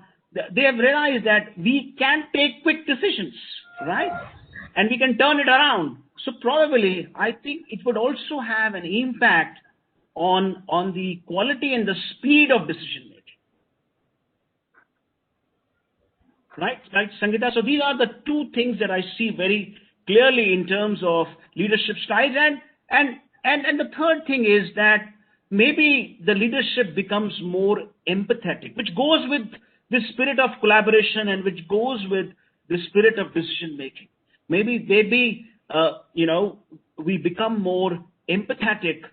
they have realized that we can take quick decisions, right? And we can turn it around. So probably, I think it would also have an impact on the quality and the speed of decision making. Right, Sangeeta? So these are the two things that I see very clearly in terms of leadership styles. And the third thing is that maybe the leadership becomes more empathetic, which goes with the spirit of collaboration and which goes with the spirit of decision making. Maybe we become more empathetic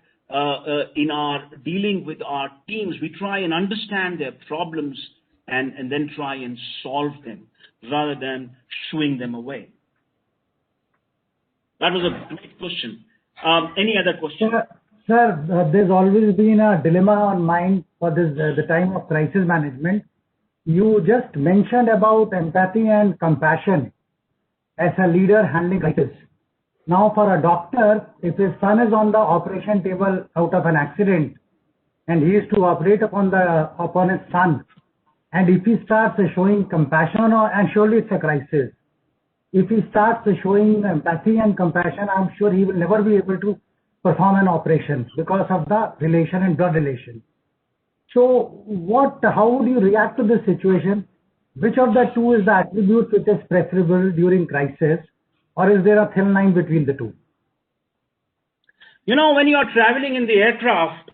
in our dealing with our teams. We try and understand their problems and then try and solve them rather than shooing them away. That was a great question. Any other question? Sir, there's always been a dilemma on mind for this the time of crisis management. You just mentioned about empathy and compassion as a leader handling crisis. Now, for a doctor, if his son is on the operation table out of an accident and he is to operate upon his son, and if he starts showing compassion, and surely it's a crisis, if he starts showing empathy and compassion, I'm sure he will never be able to perform an operation because of the relation and blood relation. So how would you react to this situation? Which of the two is the attribute which is preferable during crisis, or is there a thin line between the two? When you are traveling in the aircraft,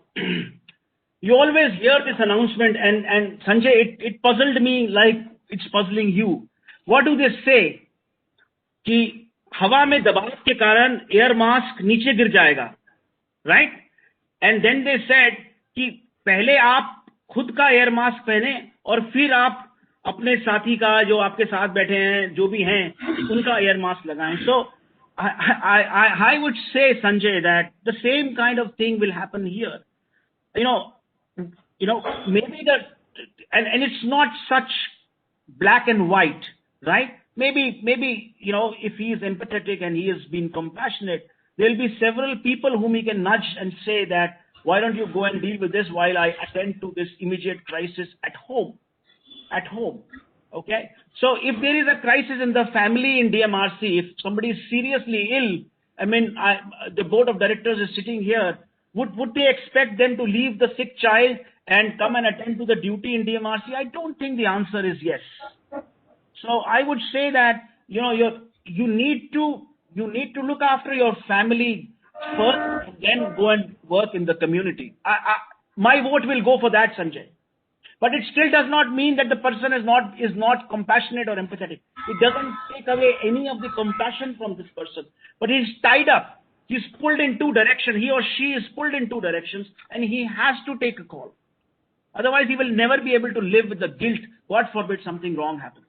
you always hear this announcement, and Sanjay, it puzzled me like it's puzzling you. What do they say? कि हवा में दबाव के कारण air mask नीचे गिर जाएगा, right? And then they said कि पहले आप खुद का एयर मास्क पहने और फिर आप अपने साथी का, जो आपके साथ बैठे हैं, जो भी हैं, उनका एयर मास्क लगाएं. So I would say, Sanjay, that the same kind of thing will happen here. Maybe and it's not such black and white, right? Maybe, if he is empathetic and he has been compassionate, there'll be several people whom he can nudge and say that, why don't you go and deal with this while I attend to this immediate crisis at home? Okay? So if there is a crisis in the family in DMRC, if somebody is seriously ill, the board of directors is sitting here, would they expect them to leave the sick child and come and attend to the duty in DMRC? I don't think the answer is yes. So I would say that you need to look after your family first and then go and work in the community. My vote will go for that, Sanjay. But it still does not mean that the person is not compassionate or empathetic. It doesn't take away any of the compassion from this person. But he's tied up. He's pulled in two directions. He or she is pulled in two directions, and he has to take a call. Otherwise, he will never be able to live with the guilt. God forbid something wrong happens.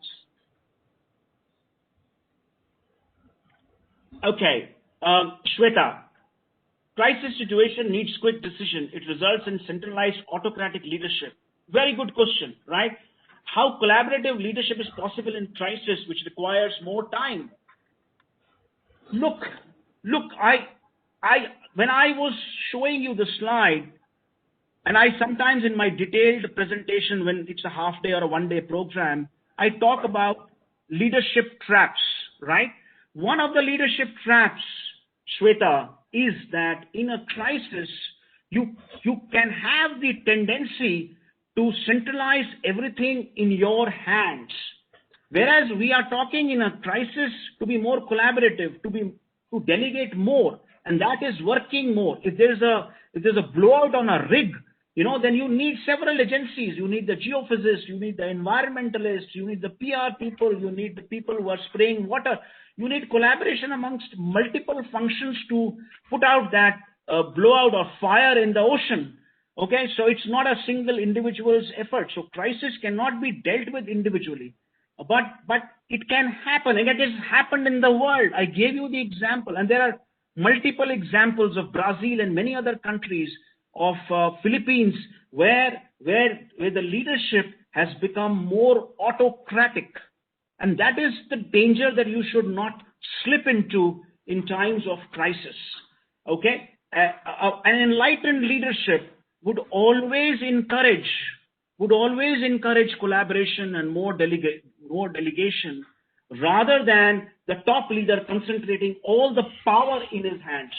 Okay, Shweta. Crisis situation needs quick decision. It results in centralized autocratic leadership. Very good question, right? How collaborative leadership is possible in crisis, which requires more time? Look, when I was showing you the slide, and I sometimes in my detailed presentation, when it's a half day or a 1 day program, I talk about leadership traps, right? One of the leadership traps, Shweta, is that in a crisis, you can have the tendency to centralize everything in your hands. Whereas we are talking in a crisis to be more collaborative, to delegate more, and that is working more. If there's a blowout on a rig, then you need several agencies. You need the geophysicists, you need the environmentalists, you need the PR people, you need the people who are spraying water. You need collaboration amongst multiple functions to put out that blowout or fire in the ocean. Okay, so it's not a single individual's effort. So crisis cannot be dealt with individually. But it can happen, and it has happened in the world. I gave you the example, and there are multiple examples of Brazil and many other countries, of Philippines, where the leadership has become more autocratic, and that is the danger that you should not slip into in times of crisis. Okay, an enlightened leadership would always encourage collaboration and more delegation, rather than the top leader concentrating all the power in his hands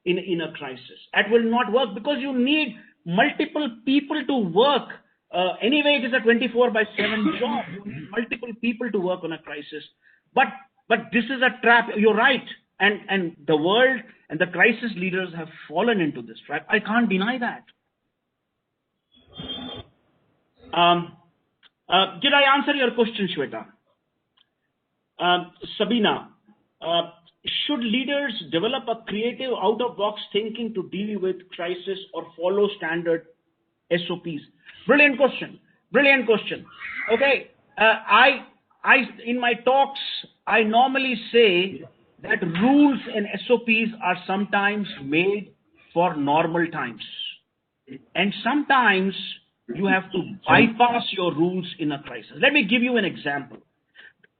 in a crisis. That will not work, because you need multiple people to work. Anyway, it is a 24/7 job. You need multiple people to work on a crisis. But this is a trap. You're right. And the world and the crisis leaders have fallen into this trap. I can't deny that. Did I answer your question, Shweta? Sabina, should leaders develop a creative out-of-box thinking to deal with crisis or follow standard SOPs? Brilliant question. Okay, I in my talks, I normally say that rules and SOPs are sometimes made for normal times, and sometimes you have to bypass your rules in a crisis. Let me give you an example.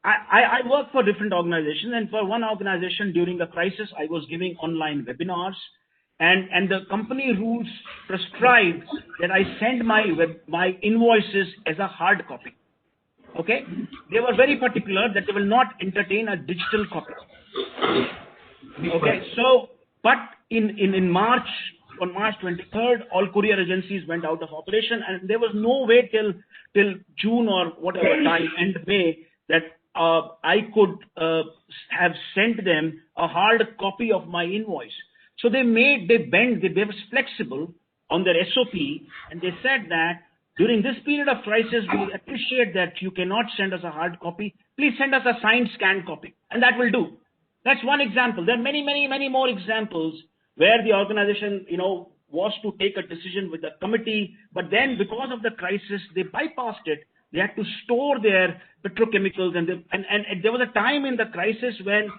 I work for different organizations, and for one organization during a crisis, I was giving online webinars, and the company rules prescribed that I send my invoices as a hard copy. Okay, they were very particular that they will not entertain a digital copy. Okay, so but in March, on March 23rd, all courier agencies went out of operation, and there was no way till June or whatever time, end May, that I could have sent them a hard copy of my invoice. So they were flexible on their SOP, and they said that during this period of crisis, we appreciate that you cannot send us a hard copy. Please send us a signed scanned copy, and that will do. That's one example. There are many more examples where the organization, was to take a decision with the committee, but then because of the crisis, they bypassed it. They had to store their petrochemicals, and there was a time in the crisis when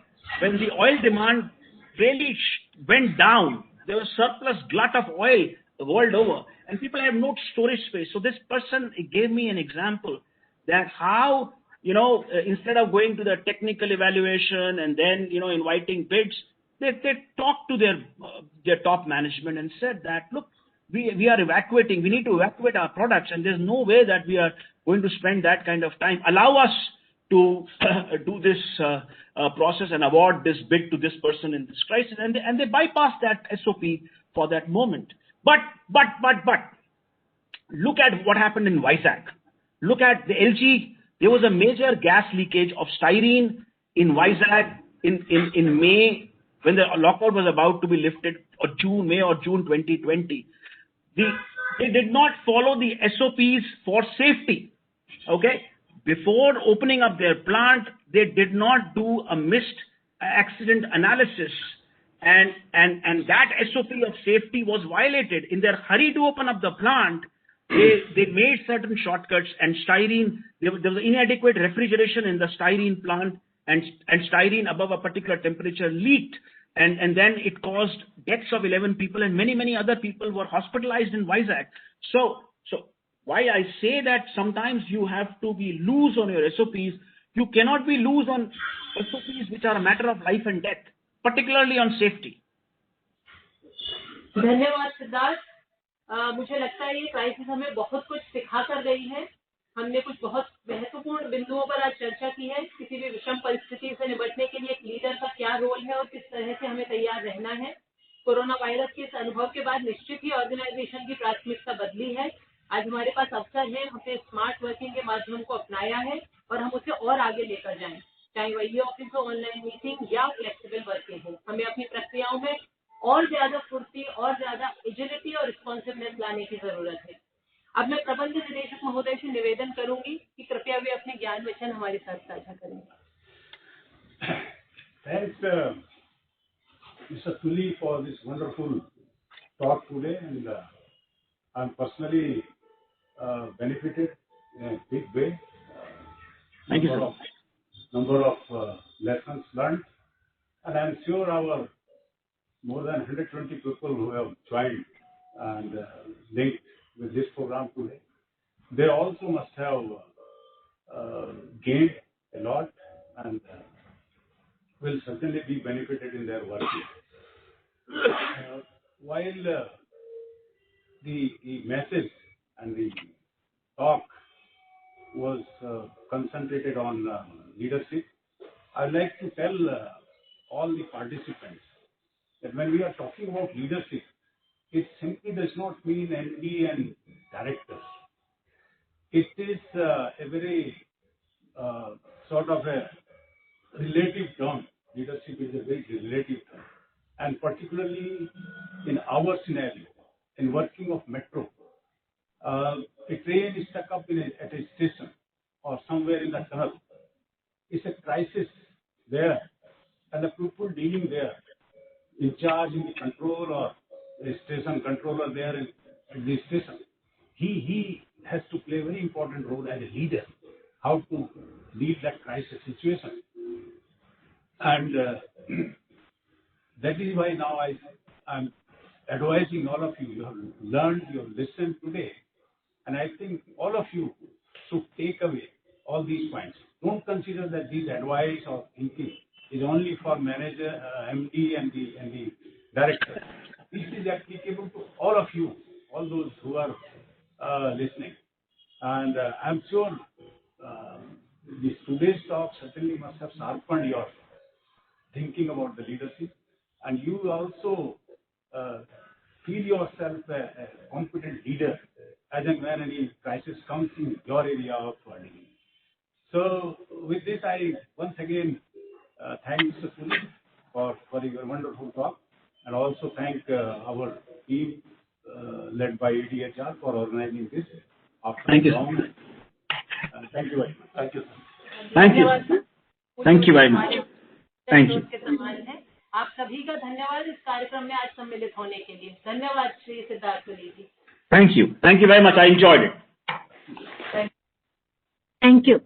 the oil demand really went down. There was surplus glut of oil the world over, and people have no storage space. So this person gave me an example that how, instead of going to the technical evaluation and then, inviting bids, they talked to their top management and said that, look, we are evacuating. We need to evacuate our products, and there's no way that we are going to spend that kind of time. Allow us to do this process and award this bid to this person in this crisis, and they bypassed that SOP for that moment. But look at what happened in Vizag. Look at the LG. There was a major gas leakage of styrene in Vizag in May, when the lockout was about to be lifted, or May or June 2020. They did not follow the SOPs for safety. Okay, before opening up their plant, they did not do a missed accident analysis, and that SOP of safety was violated. In their hurry to open up the plant, they made certain shortcuts, and styrene, there was inadequate refrigeration in the styrene plant, and styrene above a particular temperature leaked, and then it caused deaths of 11 people, and many other people were hospitalized in Vizag. So why I say that sometimes you have to be loose on your SOPs. You cannot be loose on SOPs which are a matter of life and death, particularly on safety. धन्यवाद सिद्धार्थ। मुझे लगता है ये crisis हमें बहुत कुछ सिखा कर गई है। हमने कुछ बहुत महत्वपूर्ण बिंदुओं पर आज चर्चा की है। किसी भी विषम परिस्थिति से निपटने के लिए एक लीडर का क्या रोल है और किस तरह से हमें तैयार रहना है। कोरोना वायरस के इस अनुभव के बाद निश्चित ही ऑर्गेनाइजेशन की प्राथमिकता बदली है। आज हमारे पास अवसर है, हमने स्मार्ट वर्किंग के माध्यम को अपनाया है और हम उसे और आगे लेकर जाएं, चाहे वही ऑफिस हो, ऑनलाइन मीटिंग या फ्लेक्सिबल वर्किंग हो। हमें अपनी प्रक्रियाओं में और ज्यादा फुर्ती और ज्यादा एजिलिटी और रिस्पॉन्सिवनेस लाने की जरूरत है। अब मैं प्रबंध निदेशक महोदय से निवेदन करूंगी कि कृपया वे अपने ज्ञान वचन हमारे साथ साझा करें। Thanks, Mr. Tuli, for this wonderful talk today, and I'm personally benefited in a big way. Thank you, sir. Number of lessons learned, and I'm sure our more than 120 people who have joined and linked with this program today, they also must have gained a lot and will certainly be benefited in their work. While the message and the talk was concentrated on leadership, I'd like to tell all the participants that when we are talking about leadership, it simply does not mean MD and directors. It is a very sort of a relative term. Leadership is a very relative term. And particularly in our scenario, in working of metro, a train is stuck up at a station or somewhere in the tunnel. It's a crisis there, and the people dealing there, in charge, in the control, or the station controller there at the station, he has to play a very important role as a leader, how to lead that crisis situation. And that is why now I'm advising all of you. You have learned, you have listened today, and I think all of you should take away all these points. Don't consider that this advice or thinking is only for manager, MD, and the director. This is applicable to all of you, all those who are listening. And I'm sure this today's talk certainly must have sharpened your thinking about the leadership, and you also feel yourself a competent leader as and when any crisis comes in your area of working. So with this, I once again thank Mr. Tuli for your wonderful talk, and also thank our team led by ADHR for organizing this. Thank you. Thank you very much. Thank you, sir. Thank you. Thank you very much. Thank you. आप सभी का धन्यवाद इस कार्यक्रम में आज सम्मिलित होने के लिए। धन्यवाद श्री सिद्धार्थ तुली जी। Thank you. Thank you very much. I enjoyed it. Thank you.